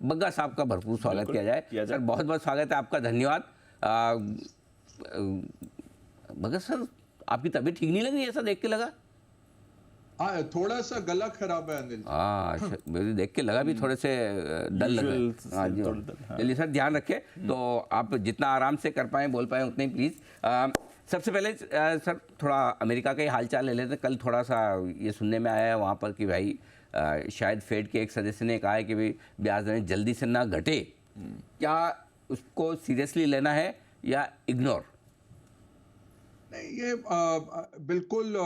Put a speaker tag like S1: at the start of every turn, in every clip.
S1: बग्गा साहब का भरपूर स्वागत किया जाए। सर बहुत बहुत स्वागत है आपका, धन्यवाद। बग्गा सर, आपकी तबीयत ठीक नहीं लग रही, ऐसा देख के लगा?
S2: थोड़ा सा गला खराब है अनिल।
S1: अच्छा, मुझे देख के लगा भी थोड़े से डल लग रहा है। हाँ जी, चलिए सर, ध्यान रखें। तो आप जितना आराम से कर पाएँ बोल पाएँ उतने ही प्लीज़। सबसे पहले सर थोड़ा अमेरिका का ही हालचाल ले लेते हैं। कल थोड़ा सा ये सुनने में आया है वहाँ पर कि भाई शायद फेड के एक सदस्य ने कहा है कि भाई ब्याज दरें जल्दी से ना घटे। क्या उसको सीरियसली लेना है या इग्नोर?
S2: नहीं, ये बिल्कुल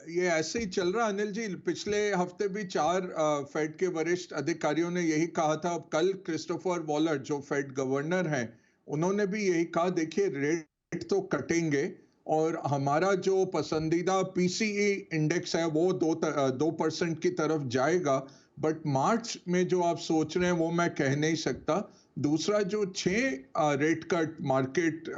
S2: ये ऐसे ही चल रहा अनिल जी। पिछले हफ्ते भी 4 फेड के वरिष्ठ अधिकारियों ने यही कहा था। अब कल क्रिस्टोफर वॉलर जो फेड गवर्नर हैं, उन्होंने भी यही कहा, देखिए रेट तो कटेंगे और हमारा जो पसंदीदा पीसीई इंडेक्स है वो 2% की तरफ जाएगा, बट मार्च में जो आप सोच रहे हैं वो मैं कह नहीं सकता। दूसरा, जो 6 रेट कट मार्केट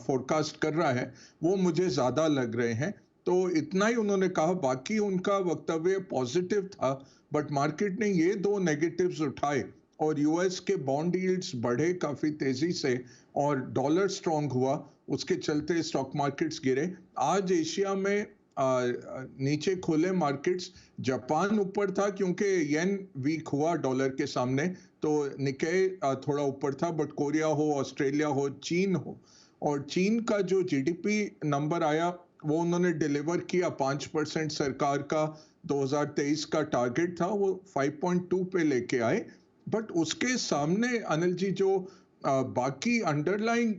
S2: फोरकास्ट कर रहा है वो मुझे ज्यादा लग रहे हैं। तो इतना ही उन्होंने कहा, बाकी उनका वक्तव्य पॉजिटिव था, बट मार्केट ने ये 2 नेगेटिव्स उठाए और यूएस के बॉन्ड यील्ड्स बढ़े काफी तेजी से और डॉलर स्ट्रांग हुआ, उसके चलते स्टॉक मार्केट्स गिरे। आज एशिया में नीचे खुले मार्केट्स। जापान ऊपर था क्योंकि येन वीक हुआ डॉलर के सामने, तो निकेई थोड़ा ऊपर था, बट कोरिया हो, ऑस्ट्रेलिया हो, चीन हो, और चीन का जो जीडीपी नंबर आया वो उन्होंने डिलीवर किया। 5% सरकार का 2023 का टारगेट था, वो 5.2 पे लेके आए। बट उसके सामने अनिल जी जो बाकी अंडरलाइंग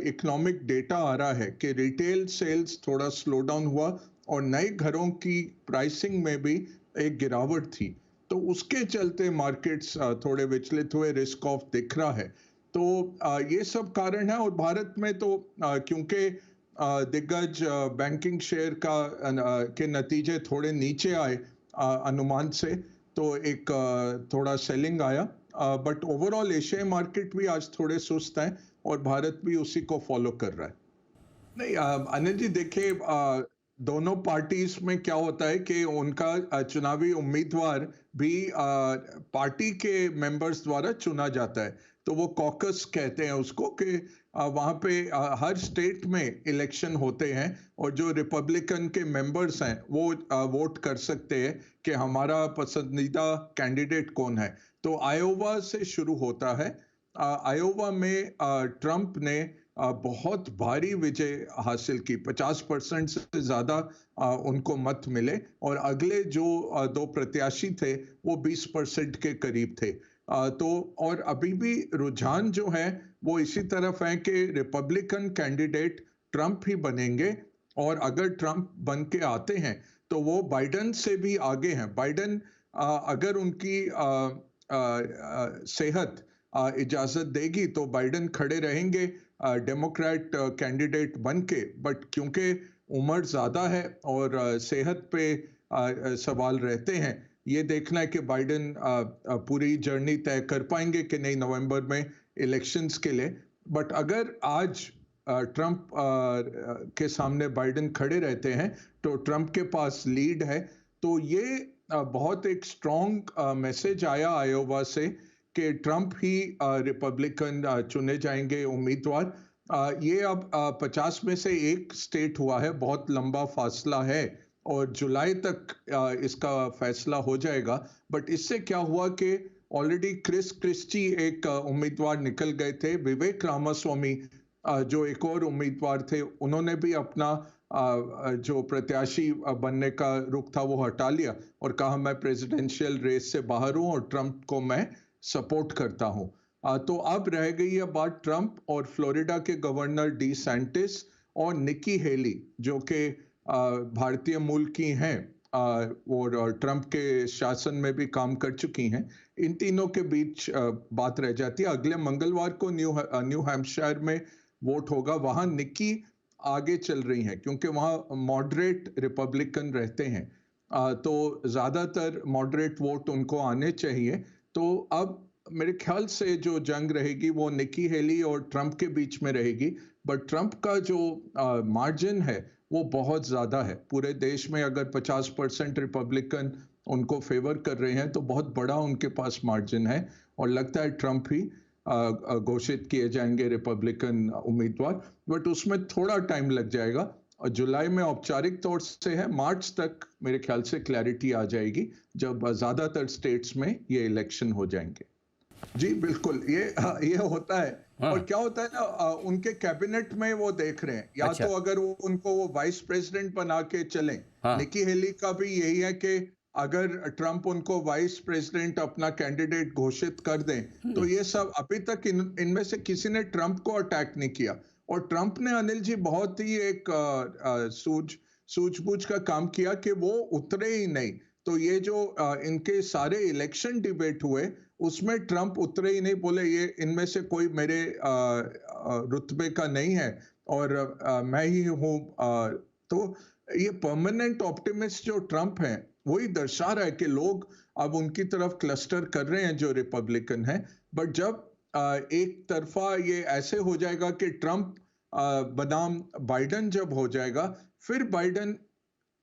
S2: इकोनॉमिक डेटा आ रहा है कि रिटेल सेल्स थोड़ा स्लो डाउन हुआ और नए घरों की प्राइसिंग में भी एक गिरावट थी, तो उसके चलते मार्केट्स थोड़े विचलित हुए, रिस्क ऑफ दिख रहा है। तो ये सब कारण है। और भारत में तो क्योंकि दिग्गज बैंकिंग शेयर के नतीजे थोड़े नीचे आए अनुमान से, तो एक थोड़ा सेलिंग आया, बट ओवरऑल एशियाई मार्केट भी आज थोड़े सुस्त हैं और भारत भी उसी को फॉलो कर रहा है। नहीं अनिल जी, देखिए दोनों पार्टीज में क्या होता है कि उनका चुनावी उम्मीदवार भी पार्टी के मेंबर्स द्वारा चुना जाता है, तो वो कॉकस कहते हैं उसको, कि वहां पे हर स्टेट में इलेक्शन होते हैं और जो रिपब्लिकन के मेंबर्स हैं वो वोट कर सकते हैं कि हमारा पसंदीदा कैंडिडेट कौन है। तो आयोवा से शुरू होता है। आयोवा में ट्रंप ने बहुत भारी विजय हासिल की, 50% से ज्यादा उनको मत मिले, और अगले जो 2 प्रत्याशी थे वो 20% के करीब थे। तो और अभी भी रुझान जो है वो इसी तरफ है कि रिपब्लिकन कैंडिडेट ट्रंप ही बनेंगे, और अगर ट्रंप बन के आते हैं तो वो बाइडन से भी आगे हैं। बाइडन अगर उनकी सेहत इजाजत देगी तो बाइडन खड़े रहेंगे डेमोक्रेट कैंडिडेट बन के, बट क्योंकि उम्र ज्यादा है और सेहत पे सवाल रहते हैं, ये देखना है कि बाइडन पूरी जर्नी तय कर पाएंगे कि नहीं नवंबर में इलेक्शंस के लिए। बट अगर आज ट्रंप के सामने बाइडन खड़े रहते हैं तो ट्रंप के पास लीड है। तो ये बहुत एक स्ट्रॉन्ग मैसेज आया आयोवा से कि ट्रंप ही रिपब्लिकन चुने जाएंगे उम्मीदवार। ये अब 50 में से एक स्टेट हुआ है, बहुत लंबा फासला है और जुलाई तक इसका फैसला हो जाएगा। बट इससे क्या हुआ कि ऑलरेडी क्रिस क्रिस्टी एक उम्मीदवार निकल गए थे, विवेक रामास्वामी जो एक और उम्मीदवार थे, उन्होंने भी अपना जो प्रत्याशी बनने का रुख था वो हटा लिया और कहा मैं प्रेसिडेंशियल रेस से बाहर हूं और ट्रंप को मैं सपोर्ट करता हूं। तो अब रह गई है बात ट्रंप और फ्लोरिडा के गवर्नर डी सैंटिस और निकी हेली, जो कि भारतीय मूल की हैं और ट्रंप के शासन में भी काम कर चुकी हैं। इन तीनों के बीच बात रह जाती है। अगले मंगलवार को न्यू हैम्पशायर में वोट होगा, वहां निकी आगे चल रही हैं क्योंकि वहां मॉडरेट रिपब्लिकन रहते हैं, तो ज्यादातर मॉडरेट वोट उनको आने चाहिए। तो अब मेरे ख्याल से जो जंग रहेगी वो निकी हेली और ट्रंप के बीच में रहेगी, बट ट्रंप का जो मार्जिन है वो बहुत ज्यादा है। पूरे देश में अगर 50% रिपब्लिकन उनको फेवर कर रहे हैं, तो बहुत बड़ा उनके पास मार्जिन है और लगता है ट्रंप ही घोषित किए जाएंगे रिपब्लिकन उम्मीदवार, बट उसमें थोड़ा टाइम लग जाएगा। और जुलाई में औपचारिक तौर से है, मार्च तक मेरे ख्याल से क्लैरिटी आ जाएगी जब ज्यादातर स्टेट्स में ये इलेक्शन हो जाएंगे। जी बिल्कुल, ये होता है।
S1: हाँ।
S2: और क्या होता है ना, उनके कैबिनेट में वो देख रहे हैं, या
S1: अच्छा।
S2: तो अगर उनको वो वाइस प्रेसिडेंट बना के चलें।
S1: हाँ।
S2: निकी हेली का भी यही है कि अगर ट्रंप उनको वाइस प्रेसिडेंट अपना कैंडिडेट घोषित कर दें, तो ये सब अभी तक इनमें से किसी ने ट्रंप को अटैक नहीं किया। और ट्रंप ने, अनिल जी, बहुत ही एक सूझबूझ का काम किया कि वो उतरे ही नहीं। तो ये जो इनके सारे इलेक्शन डिबेट हुए, उसमें ट्रंप उतरे ही नहीं, बोले ये इनमें से कोई मेरे रुतबे का नहीं है और मैं ही हूँ। तो ये परमानेंट ऑप्टिमिस्ट जो ट्रंप है, वही दर्शा रहा है कि लोग अब उनकी तरफ क्लस्टर कर रहे हैं जो रिपब्लिकन है। बट जब एक तरफा ये ऐसे हो जाएगा कि ट्रंप बनाम बाइडन जब हो जाएगा, फिर बाइडन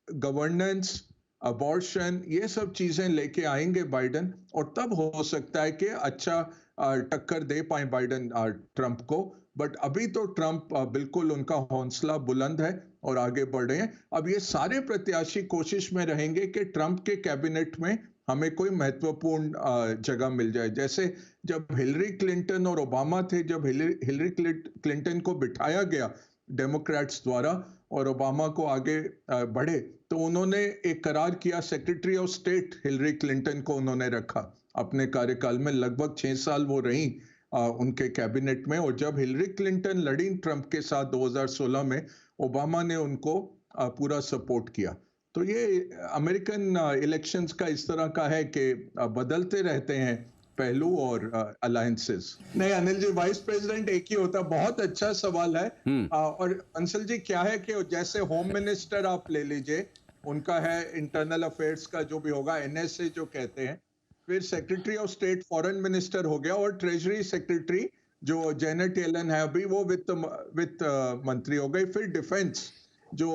S2: गवर्नेंस, अबॉर्शन, ये सब चीजें लेके आएंगे बाइडन, और तब हो सकता है कि अच्छा टक्कर दे पाए बाइडन ट्रंप को। बट अभी तो ट्रंप बिल्कुल, उनका हौसला बुलंद है और आगे बढ़ रहे हैं। अब ये सारे प्रत्याशी कोशिश में रहेंगे कि ट्रंप के कैबिनेट में हमें कोई महत्वपूर्ण जगह मिल जाए। जैसे जब हिलरी क्लिंटन और ओबामा थे, जब हिलरी क्लिंटन को बिठाया गया डेमोक्रेट्स द्वारा और ओबामा को आगे बढ़े, तो उन्होंने एक करार किया, secretary of state Hillary Clinton को उन्होंने रखा अपने कार्यकाल में। लगभग 6 साल वो रही उनके कैबिनेट में। और जब हिलरी क्लिंटन लड़ी ट्रंप के साथ 2016 में, ओबामा ने उनको पूरा सपोर्ट किया। तो ये अमेरिकन इलेक्शंस का इस तरह का है कि बदलते रहते हैं पहलू और अलायंसेस। नहीं अनिल जी, वाइस प्रेसिडेंट एक ही होता। बहुत अच्छा सवाल है। और अंशल जी, क्या है कि जैसे होम मिनिस्टर आप ले लीजिए, उनका है इंटरनल अफेयर्स का जो भी होगा, एनएसए जो कहते हैं। फिर secretary of state foreign minister हो गया, और ट्रेजरी सेक्रेटरी जो जेनेट येलन है अभी, वो वित्त मंत्री हो गई। फिर डिफेंस जो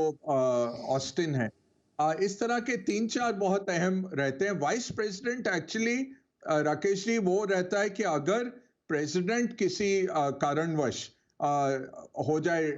S2: ऑस्टिन है। इस तरह के 3-4 बहुत अहम रहते हैं। Vice president actually, Rakesh ji, वो रहता है कि अगर प्रेसिडेंट किसी कारणवश हो जाए,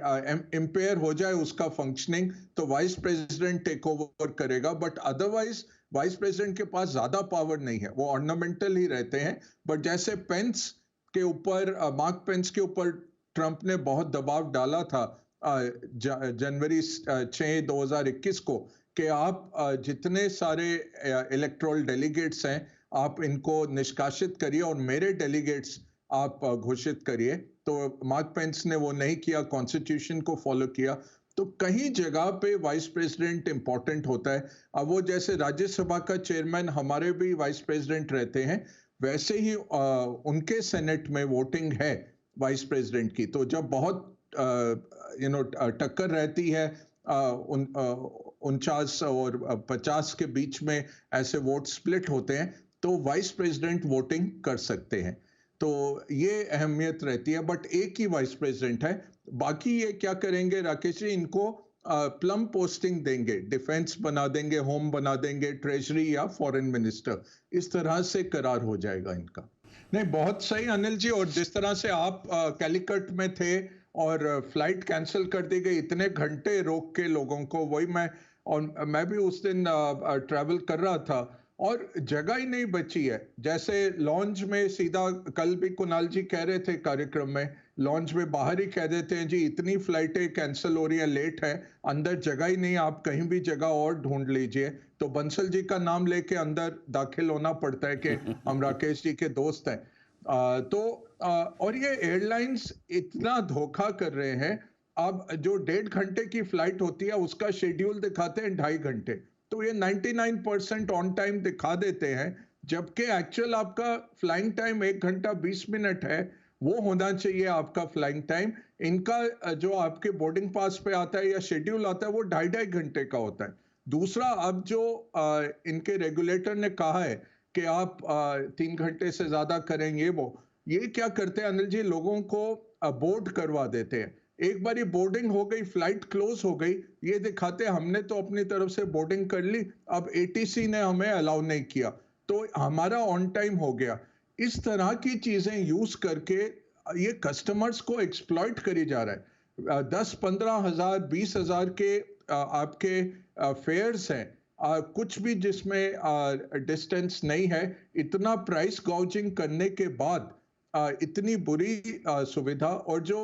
S2: इम्पेयर हो जाए उसका फंक्शनिंग, तो वाइस प्रेसिडेंट टेक ओवर करेगा। बट अदरवाइज वाइस प्रेसिडेंट के पास ज्यादा पावर नहीं है, वो ऑर्नामेंटल ही रहते हैं। बट जैसे पेंस के ऊपर, मार्क पेंस के ऊपर ट्रंप ने बहुत दबाव डाला था जनवरी 6, 2021 को, कि आप जितने सारे इलेक्टोरल डेलीगेट्स हैं, आप इनको निष्कासित करिए और मेरे डेलीगेट्स आप घोषित करिए। तो मार्क पेंस ने वो नहीं किया, कॉन्स्टिट्यूशन को फॉलो किया। तो कहीं जगह पे वाइस प्रेसिडेंट इंपॉर्टेंट होता है। अब वो जैसे राज्यसभा का चेयरमैन हमारे भी वाइस प्रेसिडेंट रहते हैं, वैसे ही उनके सेनेट में वोटिंग है वाइस प्रेसिडेंट की। तो जब बहुत टक्कर रहती है 49 और 50 के बीच में, ऐसे वोट स्प्लिट होते हैं, तो वाइस प्रेसिडेंट वोटिंग कर सकते हैं। तो ये अहमियत रहती है। बट एक ही वाइस प्रेसिडेंट है। बाकी ये क्या करेंगे राकेश जी, इनको प्लम पोस्टिंग देंगे, डिफेंस बना देंगे, होम बना देंगे, ट्रेजरी या फॉरेन मिनिस्टर, इस तरह से करार हो जाएगा इनका। नहीं, बहुत सही अनिल जी। और जिस तरह से आप कैलिकट में थे और फ्लाइट कैंसिल कर दी गई, इतने घंटे रोक के लोगों को, वही मैं भी उस दिन ट्रैवल कर रहा था और जगह ही नहीं बची है। जैसे लॉन्च में सीधा, कल भी कुणाल जी कह रहे थे कार्यक्रम में, लॉन्च में बाहर ही कह देते हैं जी इतनी फ्लाइटें कैंसिल हो रही है, लेट है, अंदर जगह ही नहीं, आप कहीं भी जगह और ढूंढ लीजिए। तो बंसल जी का नाम लेके अंदर दाखिल होना पड़ता है कि हम राकेश जी के दोस्त हैं। और ये एयरलाइंस इतना धोखा कर रहे हैं। अब जो 1.5 घंटे की फ्लाइट होती है, उसका शेड्यूल दिखाते हैं 2.5 घंटे। तो ये 99% ऑन टाइम दिखा देते हैं, जबकि एक्चुअल आपका फ्लाइंग टाइम 1 घंटा 20 मिनट है। वो होना चाहिए आपका फ्लाइंग टाइम। इनका जो आपके बोर्डिंग पास पे आता है या शेड्यूल आता है, वो 2.5 घंटे का होता है। दूसरा, अब जो इनके रेगुलेटर ने कहा है कि आप 3 घंटे से ज्यादा करेंगे, ये क्या करते हैं अनिल जी, लोगों को बोर्ड करवा देते हैं। एक बारी बोर्डिंग हो गई, फ्लाइट क्लोज हो गई, ये दिखाते हमने तो अपनी तरफ से बोर्डिंग कर ली, अब एटीसी ने हमें अलाउ नहीं किया, तो हमारा ऑन टाइम हो गया। इस तरह की चीजें यूज करके ये कस्टमर्स को एक्सप्लॉइट करी जा रहा है। 10-15 हज़ार 20 हज़ार के आपके फेयर्स हैं, कुछ भी जिसमें डिस्टेंस नहीं है, इतना प्राइस गॉउजिंग करने के बाद इतनी बुरी सुविधा, और जो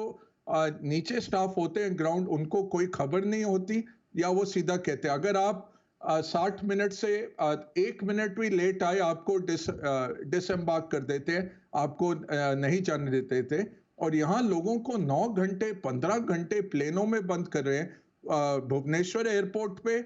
S2: नीचे स्टाफ होते हैं ग्राउंड, उनको कोई खबर नहीं होती, या वो सीधा कहते हैं अगर आप 60 मिनट से 1 मिनट भी लेट आए आपको डिसएम्बार्क कर देते हैं, आपको नहीं जाने देते थे। और यहाँ लोगों को 9 घंटे 15 घंटे प्लेनों में बंद कर रहे हैं। भुवनेश्वर एयरपोर्ट पे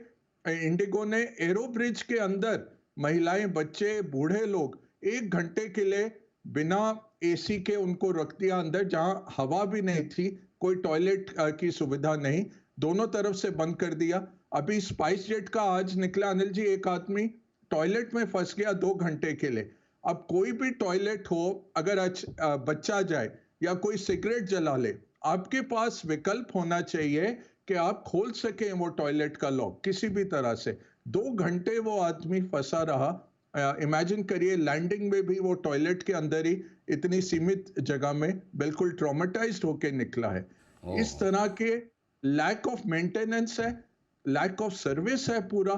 S2: इंडिगो ने एरो ब्रिज के अंदर महिलाएं, बच्चे, बूढ़े लोग 1 घंटे के लिए बिना एसी के उनको रख दिया अंदर, जहां हवा भी नहीं थी, कोई टॉयलेट की सुविधा नहीं, दोनों तरफ से बंद कर दिया। अभी स्पाइस जेट का आज निकला अनिल जी, एक आदमी टॉयलेट में फंस गया 2 घंटे के लिए। अब कोई भी टॉयलेट हो, अगर बच्चा जाए या कोई सिगरेट जला ले, आपके पास विकल्प होना चाहिए कि आप खोल सकें वो टॉयलेट का लॉक किसी भी तरह से। 2 घंटे वो आदमी फंसा रहा। इमेजिन करिए, लैंडिंग में भी वो टॉयलेट के अंदर ही इतनी सीमित जगह में बिल्कुल ट्रॉमेटाइज्ड होके निकला है। इस तरह के लैक ऑफ मेंटेनेंस है, लैक ऑफ सर्विस है पूरा,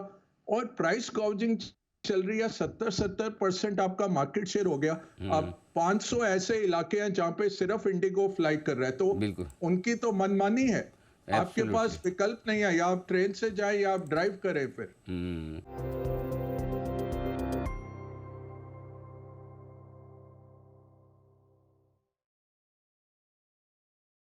S2: और प्राइस गॉउजिंग चल रही है। 70% आपका मार्केट शेयर हो गया। अब 500 ऐसे इलाके हैं जहां पे सिर्फ इंडिगो फ्लाई कर रहा है, तो उनकी तो मनमानी है। आपके पास विकल्प नहीं है, या आप ट्रेन से जाएं या आप ड्राइव करें फिर।